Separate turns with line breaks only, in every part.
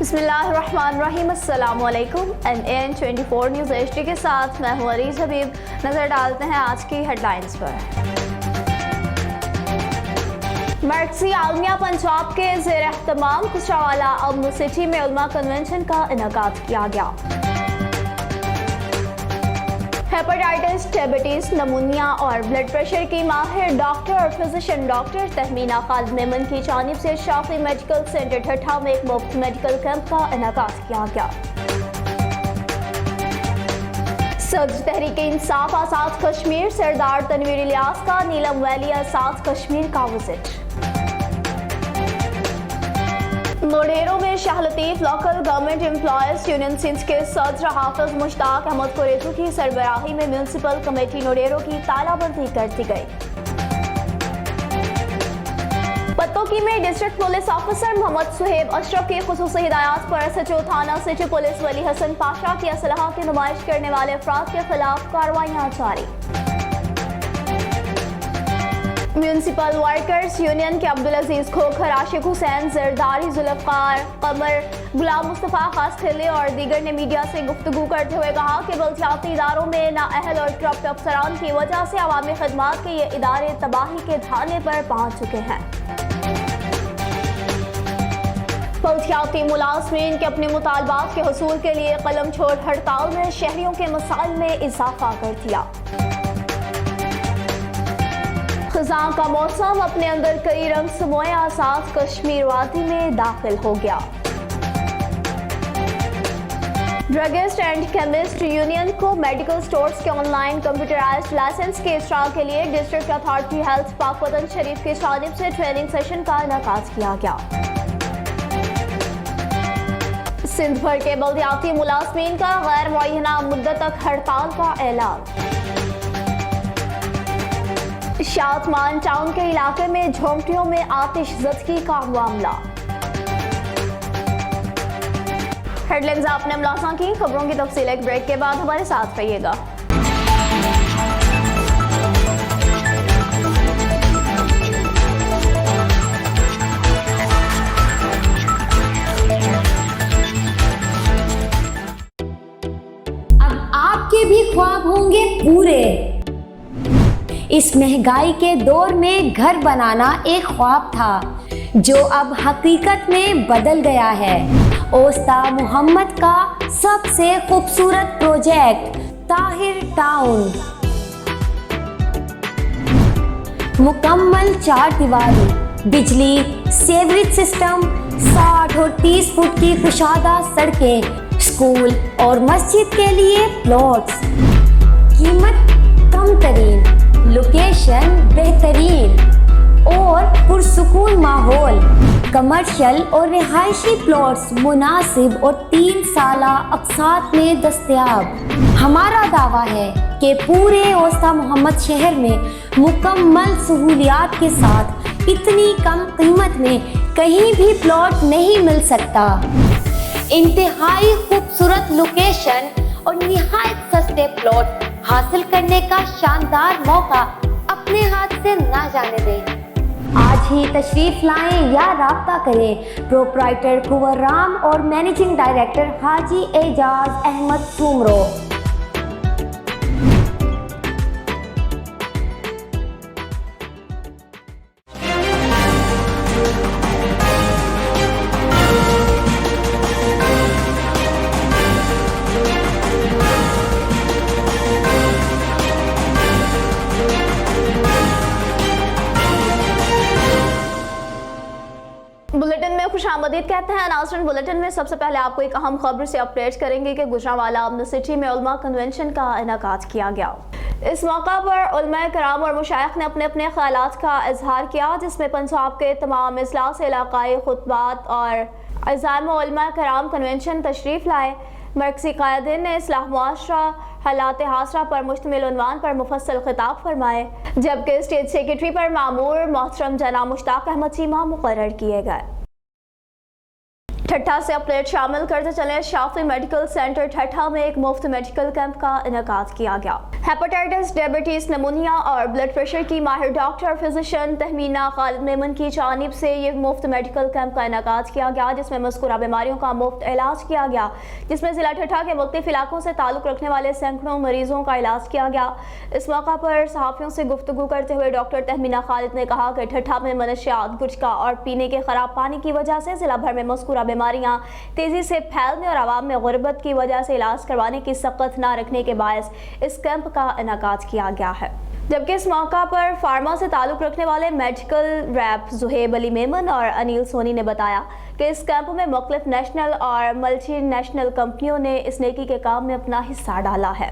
بسم اللہ الرحمن الرحیم، السلام علیکم۔ NN24 نیوز HD کے ساتھ میں ہوں عریض حبیب۔ نظر ڈالتے ہیں آج کی ہیڈ لائنز پر۔ مرکزی عالمیہ پنجاب کے زیر اہتمام گجرانوالہ امن سٹی میں علماء کنونشن کا انعقاد کیا گیا۔ ہیپاٹائٹس، ڈائبٹیز، نمونیا اور بلڈ پریشر کی ماہر ڈاکٹر اور فزیشین ڈاکٹر تہمینہ خالد میمن کی جانب سے شافی میڈیکل سینٹر ٹھٹھہ میں ایک مفت میڈیکل کیمپ کا انعقاد کیا گیا۔ صدر تحریک انصاف آزاد کشمیر سردار تنویر الیاس کا نیلم ویلی آزاد کشمیر کا وزٹ۔ لوڈیرو میں Shah Latif local government employees union Sindh کے صدر حافظ مشتاق احمد قریظو کی سربراہی میں میونسپل کمیٹی لوڈیرو کی تالہ بندی کر دی گئی۔ پتوکی میں ڈسٹرکٹ پولیس آفیسر محمد صہیب اشرف کی خصوصی ہدایات پر SHO تھانہ سٹی پولیس ولی حسن پاشا کی اسلحہ کی نمائش کرنے والے افراد کے خلاف کارروائیاں جاری۔ میونسپل ورکرز یونین کے عبدالعزیز کھوکھر، عاشق حسین زرداری، ذوالفقار قمر، غلام مصطفیٰ خاص کھلے اور دیگر نے میڈیا سے گفتگو کرتے ہوئے کہا کہ بلدیاتی اداروں میں نااہل اور کرپٹ افسران کی وجہ سے عوامی خدمات کے یہ ادارے تباہی کے دھانے پر پہنچ چکے ہیں۔ بلدیاتی ملازمین کے اپنے مطالبات کے حصول کے لیے قلم چھوڑ ہڑتال نے شہریوں کے مسائل میں اضافہ کر دیا۔ خزاں کا موسم اپنے اندر کئی رنگ سموئے آزاد کشمیر وادی میں داخل ہو گیا۔ ڈرگسٹ اینڈ کیمسٹ یونین کو میڈیکل سٹورز کے آن لائن کمپیوٹرائزڈ لائسنس کے اجرا کے لیے ڈسٹرکٹ اتھارٹی ہیلتھ پاکوطن شریف کی جانب سے ٹریننگ سیشن کا انعقاد کیا گیا۔ سندھ بھر کے بلدیاتی ملازمین کا غیر معینہ مدت تک ہڑتال کا اعلان۔ شادمان ٹاؤن کے علاقے میں جھونپڑیوں میں آتش زدگی کا معاملہ۔ ہیڈ لائنز آپ نے ملاحظہ کی، خبروں کی تفصیل ایک بریک کے بعد ہمارے ساتھ رہیے گا۔
اب آپ کے بھی خواب ہوں گے پورے۔ اس مہنگائی کے دور میں گھر بنانا ایک خواب تھا جو اب حقیقت میں بدل گیا ہے۔ اوستا محمد کا سب سے خوبصورت پروجیکٹ طاہر ٹاؤن، مکمل 4 دیواری، بجلی، سیوریج سسٹم، 60 اور 30 فٹ کی کشادہ سڑکیں، اسکول اور مسجد کے لیے پلاٹس، قیمت کم ترین، لوکیشن بہترین اور پرسکون ماحول، کمرشل اور رہائشی پلاٹس مناسب اور 3 سالہ اقساط میں دستیاب۔ ہمارا دعویٰ ہے کہ پورے اوستا محمد شہر میں مکمل سہولیات کے ساتھ اتنی کم قیمت میں کہیں بھی پلاٹ نہیں مل سکتا۔ انتہائی خوبصورت لوکیشن اور نہایت سستے پلاٹ حاصل کرنے کا شاندار موقع اپنے ہاتھ سے نہ جانے دیں۔ آج ہی تشریف لائیں یا رابطہ کریں پروپرائٹر کنور رام اور مینیجنگ ڈائریکٹر حاجی اعجاز احمد سومرو۔
بلیٹن میں خوش آمدید کہتے ہیں ناظرین۔ بلیٹن میں سب سے پہلے آپ کو ایک اہم خبر سے اپڈیٹ کریں گے کہ گجرانوالہ امن سٹی میں علماء کنونشن کا انعقاد کیا گیا۔ اس موقع پر علماء کرام اور مشائخ نے اپنے اپنے خیالات کا اظہار کیا، جس میں پنجاب کے تمام اضلاع سے علاقائی خطبات اور عزائم علماء کرام کنونشن تشریف لائے۔ مرکزی قائدین نے اصلاح معاشرہ حالات حاضرہ پر مشتمل عنوان پر مفصل خطاب فرمائے، جبکہ اسٹیٹ سیکرٹری پر مامور محترم جناب مشتاق احمد چیمہ مقرر کیے گئے۔ ठट्ठा से अपडेट शामिल करते चले। शाफी मेडिकल सेंटर ठट्ठा में एक मुफ्त मेडिकल कैंप का इनेकाद किया गया। हेपेटाइटिस, डायबिटीज, निमोनिया और ब्लड प्रेशर की माहिर डॉक्टर फिजिशियन तहमीना खालिद मेमन की जानिब से ये मुफ्त मेडिकल कैंप का इनेकाद किया गया, जिसमें मज़कूरा बीमारियों का मुफ्त इलाज किया गया, जिसमें जिला ठट्ठा के मुख्तलिफ इलाकों से ताल्लुक़ रखने वाले सैकड़ों मरीजों का इलाज किया गया। इस मौका पर सहाफ़ियों से गुफ्तगू करते हुए डॉक्टर तहमीना खालिद ने कहा कि ठट्ठा में मनशियात, गुटखा और पीने के खराब पानी की वजह से जिला भर में मज़कूरा बीमारियां तेजी से फैलने और आवाम में गुर्बत की वजह से इलाज करवाने की सख्त ना रखने के बायस इस कैंप का इनेकाद किया गया है। जबकि इस मौका पर फार्मा से ताल्लुक़ रखने वाले मेडिकल रैप ज़ुहैब अली मेमन और अनिल सोनी ने बताया कि इस कैंप में मुख्तलिफ नेशनल और मल्टी नेशनल कंपनियों ने इस नेकी के काम में अपना हिस्सा डाला है।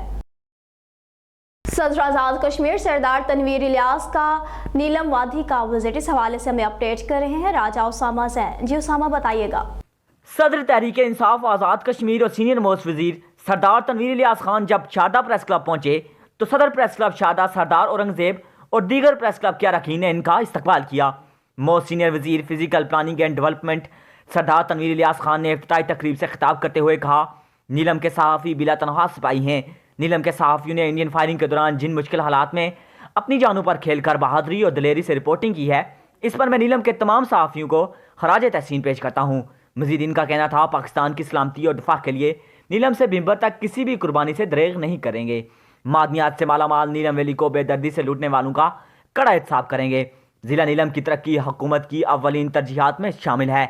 सदर आज़ाद कश्मीर सरदार तनवीर इलियास का नीलम वादी का विजिट, इस हवाले से हमें अपडेट कर रहे हैं राजा उसामा जैन। जी उसामा, बताइएगा।
सदर तहरीक इंसाफ आज़ाद कश्मीर और सीनियर मोस्ट वजीर सरदार तनवीर इलियास खान जब शारदा प्रेस क्लब पहुंचे तो सदर प्रेस क्लब शारदा, सरदार औरंगजेब और दीगर प्रेस क्लब के अरकान ने इनका इस्तकबाल किया। मोस्ट सीनियर वजीर फिजिकल प्लानिंग एंड डेवलपमेंट सरदार तनवीर इलियास खान ने इफ्तिताई तकरीब से खिताब करते हुए कहा, नीलम के सहाफ़ी बिला तनहा सिपाही हैं। नीलम के सहाफ़ियों ने इंडियन फायरिंग के दौरान जिन मुश्किल हालात में अपनी जानों पर खेलकर बहादुरी और दलेरी से रिपोर्टिंग की है, इस पर मैं नीलम के तमाम सहाफ़ियों को खराज तहसीन पेश करता हूँ। मज़ीद इनका कहना था, पाकिस्तान की सलामती और दिफा के लिए नीलम से बिम्बर तक किसी भी कुर्बानी से दरेग नहीं करेंगे। मादनियात से मालामाल नीलम वैली को बेदर्दी से लूटने वालों का कड़ा एहतसाब करेंगे। ज़िला नीलम की तरक्की हुकूमत की अव्वलीन तरजीहात में शामिल है।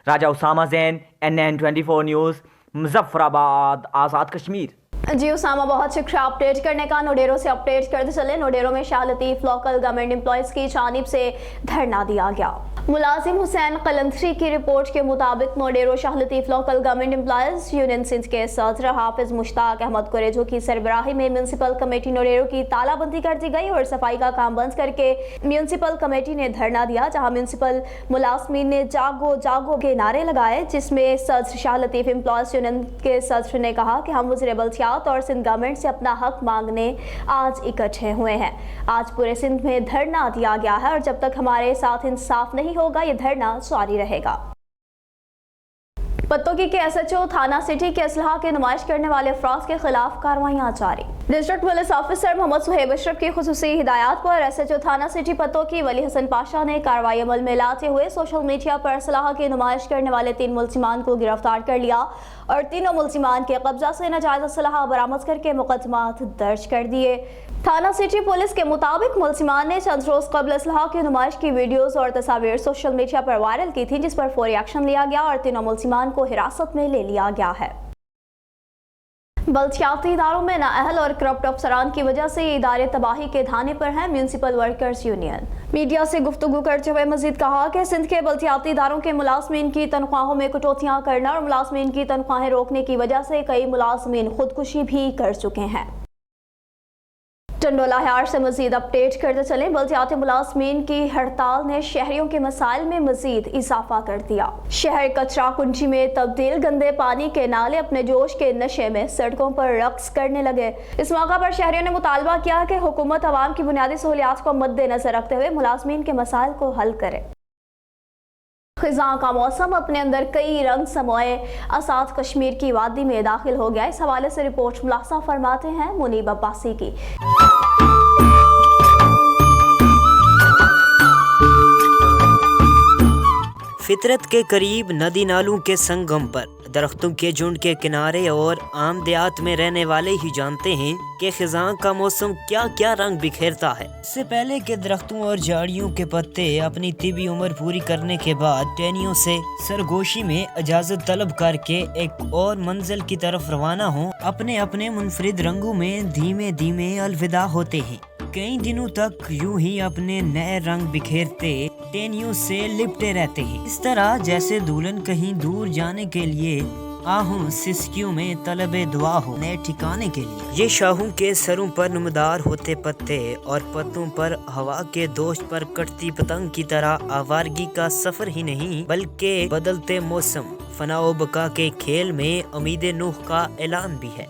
राजा उसामा जैन, NN 24 न्यूज़, मुजफ्फराबाद, आज़ाद कश्मीर।
जी उसामा, बहुत शुक्रिया अपडेट करने का। नोडेरो से अपडेट करते चले। नोडेरो में Shah Latif local government employees की जानिब से धरना दिया गया। मुलाजिम हुसैन कलंदरी की रिपोर्ट के मुताबिक Naudero Shah Latif local government employees union Sindh के सदर हाफिज़ मुश्ताक अहमद कुरेजो की सरबराही में म्यूनसिपल कमेटी नोडेरो की तालाबंदी कर दी गई और सफाई का काम बंद करके म्यूनसिपल कमेटी ने धरना दिया, जहाँ म्यूनसिपल मुलाजमीन ने जागो जागो के नारे लगाए, जिसमें सदर शाह लतीफ़ एम्प्लॉयज़ यूनियन के सदर ने कहा कि हम वज़ीर बल्दियात और सिंध गवर्नमेंट से अपना हक मांगने आज इकट्ठे हुए हैं। आज पूरे सिंध में धरना दिया गया है और जब तक हमारे साथ इंसाफ नहीं होगा ये धरना जारी रहेगा। पत्तोकी के SHO थाना सिटी के असलहा की नुमाइश करने वाले अफराद के खिलाफ कार्रवाइयां जारी। District police officer Mohammad Suhaib Ashraf की खुसूसी हिदायत पर SHO थाना सिटी पत्तोकी वली हसन पाशा ने कार्रवाई अमल में लाते हुए सोशल मीडिया पर असलहा की नुमाइश करने वाले 3 मुलजिमान को गिरफ्तार कर लिया और तीनों मुलजिमान के कब्जा से नाजायज असलहा बरामद करके मुकदमात दर्ज कर दिए। थाना सिटी पुलिस के मुताबिक मुलजिमान ने चंद रोज कबल असलहा की नुमाइश की वीडियोस और तस्वीर सोशल मीडिया पर वायरल की थी, जिस पर फौरी एक्शन लिया गया और तीनों मुलजिमान को हिरासत में ले लिया गया है। बल्दियाती इदारों में नाअहल और करप्ट अफसरान की वजह से ये इदारे तबाही के धाने पर हैं। म्यूनसिपल वर्कर्स यूनियन मीडिया से गुफ्तगू करते हुए मजीद कहा कि सिंध के बल्दियाती इदारों के मुलाजमीन की तनख्वाहों में कटौतियां करना और मुलाजमीन की तनख्वाहें रोकने की वजह से कई मुलाजमीन खुदकुशी भी कर चुके हैं। टंडोला हार से मजीद अपडेट करते चले। बल्दियाती मुलाजमीन की हड़ताल ने शहरियों के मसाइल में मजीद इजाफा कर दिया। शहर कचरा कुंजी में तब्दील गंदे पानी के नाले अपने जोश के नशे में सड़कों पर रक्स करने लगे। इस मौका पर शहरियों ने मुतालबा किया कि हुकूमत अवाम की बुनियादी सहूलियात को मद्देनजर रखते हुए मुलाजमीन के मसाइल को हल करे। खिज़ां का मौसम अपने अंदर कई रंग समोए आज़ाद कश्मीर की वादी में दाखिल हो गया। इस हवाले से रिपोर्ट मुलासा फरमाते हैं मुनीब अब्बासी की।
फितरत के करीब नदी नालों के संगम पर दरख्तों के झुंड के किनारे और आम देहात में रहने वाले ही जानते हैं कि खिज़ां का मौसम क्या क्या रंग बिखेरता है। इससे पहले के दरख्तों और झाड़ियों के पत्ते अपनी तिबी उम्र पूरी करने के बाद टहनियों से सरगोशी में इजाजत तलब करके एक और मंजिल की तरफ रवाना हों, अपने अपने मुनफरिद रंगों में धीमे धीमे अलविदा होते हैं। कई दिनों तक यूं ही अपने नए रंग बिखेरते टहनियों से लिपटे रहते हैं। इस तरह जैसे दुल्हन कहीं दूर जाने के लिए आहूं सिसकियों में तलबे दुआ हो नए ठिकाने के लिए। ये शाहों के सरों पर नुमदार होते पत्ते और पत्तों पर हवा के दोष पर कटती पतंग की तरह आवारगी का सफर ही नहीं बल्कि बदलते मौसम फनाओ बका के खेल में उम्मीद नूह का ऐलान भी है।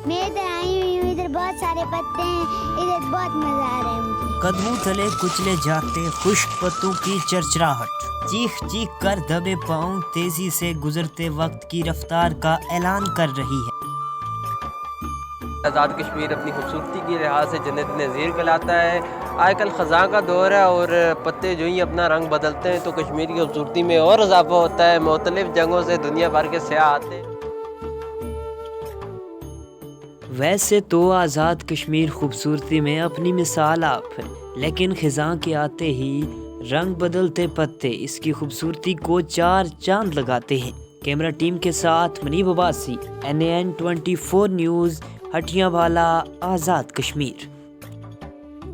मैं इधर आई हुई हूँ, इधर बहुत सारे पत्ते हैं, इधर बहुत मजा आ रहा है मुझे।
कदमों तले कुचले जाते खुश्क पत्तों की चरचराहट, चीख चीख कर दबे पांव तेजी से गुजरते वक्त की रफ्तार का ऐलान कर रही है।
आज़ाद कश्मीर अपनी खूबसूरती की लिहाज से जन्नत नज़ीर कहलाता है। आज कल ख़ज़ां का दौर है और पत्ते जो ही अपना रंग बदलते हैं तो कश्मीर की खूबसूरती में और इजाफा होता है। मुख्तलिफ़ जगहों से दुनिया भर के सयाह आते हैं।
वैसे तो आज़ाद कश्मीर खूबसूरती में अपनी मिसाल आप है, लेकिन खिज़ां के आते ही रंग बदलते पत्ते इसकी खूबसूरती को चार चांद लगाते हैं। कैमरा टीम के साथ मनीब अब्बासी, NAN 24 न्यूज़, हटियावाला, आज़ाद कश्मीर।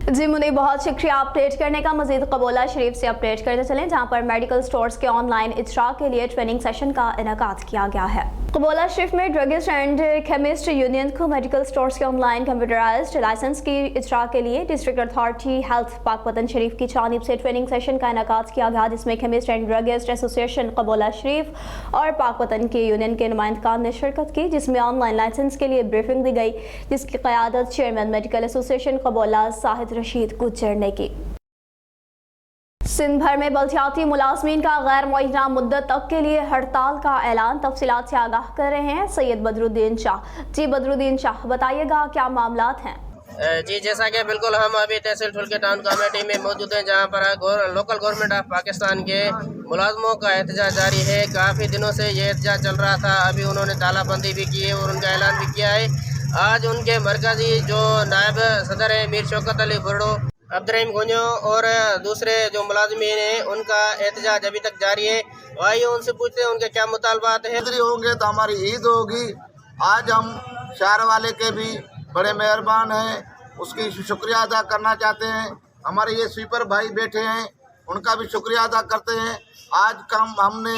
जी मुनीब, बहुत शुक्रिया अपडेट करने का। मजीद कबोला शरीफ से अपडेट करते चलें, जहां पर मेडिकल स्टोर्स के ऑनलाइन इजरा के लिए ट्रेनिंग सेशन का इनेकाद किया गया है। कबोला शरीफ में ड्रगिस्ट एंड केमिस्ट यूनियन को मेडिकल स्टोर्स के ऑनलाइन कंप्यूटराइज्ड लाइसेंस की इजरा के लिए डिस्ट्रिक्ट अथॉरिटी हेल्थ पाकपतन शरीफ की जानिब से ट्रेनिंग सेशन का इनेकाद किया गया, जिसमें केमिस्ट एंड ड्रगिस्ट एसोसिएशन कबोला शरीफ और पाकपतन के यूनियन के नुमाइंदगान ने शिरकत की, जिसमें ऑनलाइन लाइसेंस के लिए ब्रीफिंग दी गई, जिसकी क़यादत चेयरमैन मेडिकल एसोसिएशन कबोला साहिद रशीद गुज्जर ने की। सिंध भर में बल्दियाती मुलाजमीन का गैर मुअय्यना मुद्दत तक के लिए हड़ताल का ऐलान। तफसीलात से आगाह कर रहे हैं सैयद बदरुद्दीन शाह। जी बदरुद्दीन शाह, बताइएगा क्या मामलात हैं?
जी जैसा कि बिल्कुल हम अभी तहसील ठुल्के टाउन कमेटी में मौजूद हैं, जहां पर लोकल गवर्नमेंट ऑफ पाकिस्तान के मुलाजमों का एहतजाज जारी है। काफ़ी दिनों से ये एहतजाज चल रहा था। अभी उन्होंने तालाबंदी भी की है और उनका ऐलान भी किया है। आज उनके मरकजी जो नायब सदर है मीर शौकत अली बुर्डो, अब्दुर्रहीम गुंजो और दूसरे जो मुलाजमीन हैं, उनका एहतजाज अभी तक जारी है। आइए उनसे पूछते हैं उनके क्या मुतालबात हैं।
होंगे तो हमारी ईद होगी। आज हम शहर वाले के भी बड़े मेहरबान हैं, उसकी शुक्रिया अदा करना चाहते हैं। हमारे ये स्वीपर भाई बैठे हैं, उनका भी शुक्रिया अदा करते हैं। आज काम हमने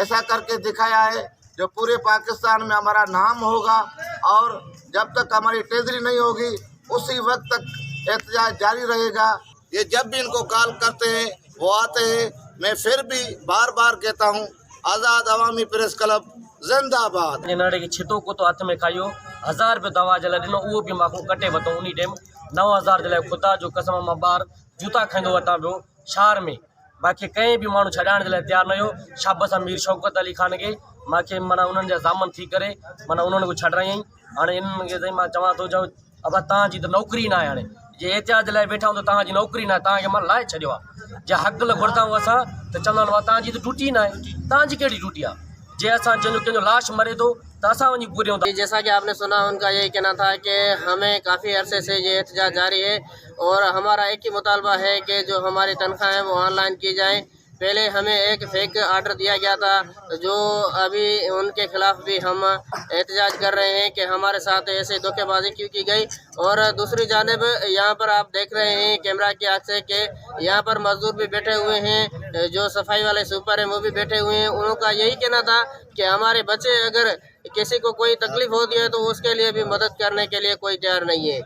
ऐसा करके दिखाया है जो पूरे पाकिस्तान में हमारा नाम होगा, और जब तक हमारी ट्रेजरी नहीं होगी उसी वक्त तक एहतजाज जारी रहेगा। ये जब भी इनको कॉल करते हैं वो आते हैं। मैं फिर भी बार बार कहता हूँ, आज़ाद अवामी प्रेस क्लब जिंदाबाद।
नाड़े की छितो को तो हथ में खाइयो 1000 रुपये दवा जे लाइ ॾिनो, उहो बि मां कटे वरितो। उन टाइम 9000 जे लाइ ख़ुदा जो कसम मां ॿार जूता खाईंदो वरिता पियो शहर में। मूंखे कंहिं बि माण्हू छॾाइण जे लाइ तयारु न हुयो। शाबस मीर शौकत अली ख़ान खे मूंखे माना उन्हनि जा ज़ामन थी करे माना उन्हनि को छॾायईं। हाणे इन्हनि खे मां चवां थो, जो अब तव्हांजी त नौकिरी न आहे। हाणे जे एहतियात लाइ वेठा हूंदो तव्हांजी नौकिरी न आहे, तव्हांखे मां लाइ छॾियो आहे। जे हक़ लाइ घुरंदा आहियूं असां त चवंदा आहिनि तव्हांजी त टूटी न आहे। तव्हांजी कहिड़ी टूटी आहे? जे असां कंहिंजो लाश मरे थो तो असां वञी पूरियूं था।
जैसा कि आपने सुना, उनका यही कहना था कि हमें काफ़ी अरसे से ये एहतजाज जारी है और हमारा एक ही मुतालबा है कि जो हमारी तनख्वाहें वो ऑनलाइन की जाएँ। पहले हमें एक फेक आर्डर दिया गया था, जो अभी उनके खिलाफ भी हम एहतजाज कर रहे हैं कि हमारे साथ ऐसे धोखेबाजी क्यों की गई। और दूसरी जानिब यहाँ पर आप देख रहे हैं कैमरा की आँख से कि यहाँ पर मजदूर भी बैठे हुए हैं, जो सफाई वाले सुपर हैं वो भी बैठे हुए हैं। उनका यही कहना था कि हमारे बच्चे अगर किसी को कोई तकलीफ होती है तो उसके लिए भी मदद करने के लिए कोई तैयार नहीं है।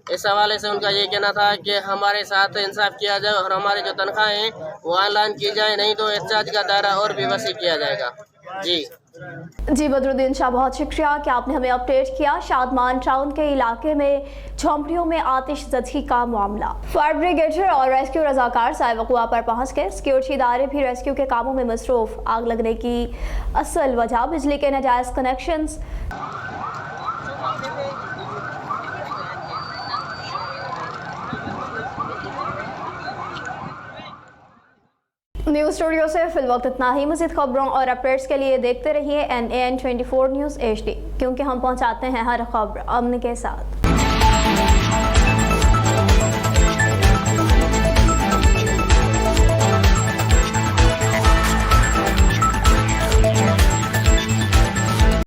इस हवाले से उनका ये कहना था कि हमारे साथ इंसाफ किया जाए और हमारी जो तनख्वाहें हैं वो ऑनलाइन की जाए, नहीं तो एहतजाज का दायरा और भी वसी किया जाएगा। जी
बदरुद्दीन शाह, बहुत शुक्रिया कि आपने हमें अपडेट किया। शादमान टाउन के इलाके में झोंपड़ियों में आतिशज़दी का मामला। फायर ब्रिगेडर और रेस्क्यू रजाकार साहिब वक़ुआ पर पहुंच गए। सिक्योरिटी इदारे भी रेस्क्यू के कामों में मसरूफ। आग लगने की असल वजह बिजली के नाजायज़ कनेक्शंस। न्यूज़ स्टूडियो से फिल वक्त इतना ही। मज़ीद खबरों और अपडेट्स के लिए देखते रहिए NAN 24 न्यूज़ HD, क्योंकि हम पहुंचाते हैं हर खबर अमन के साथ।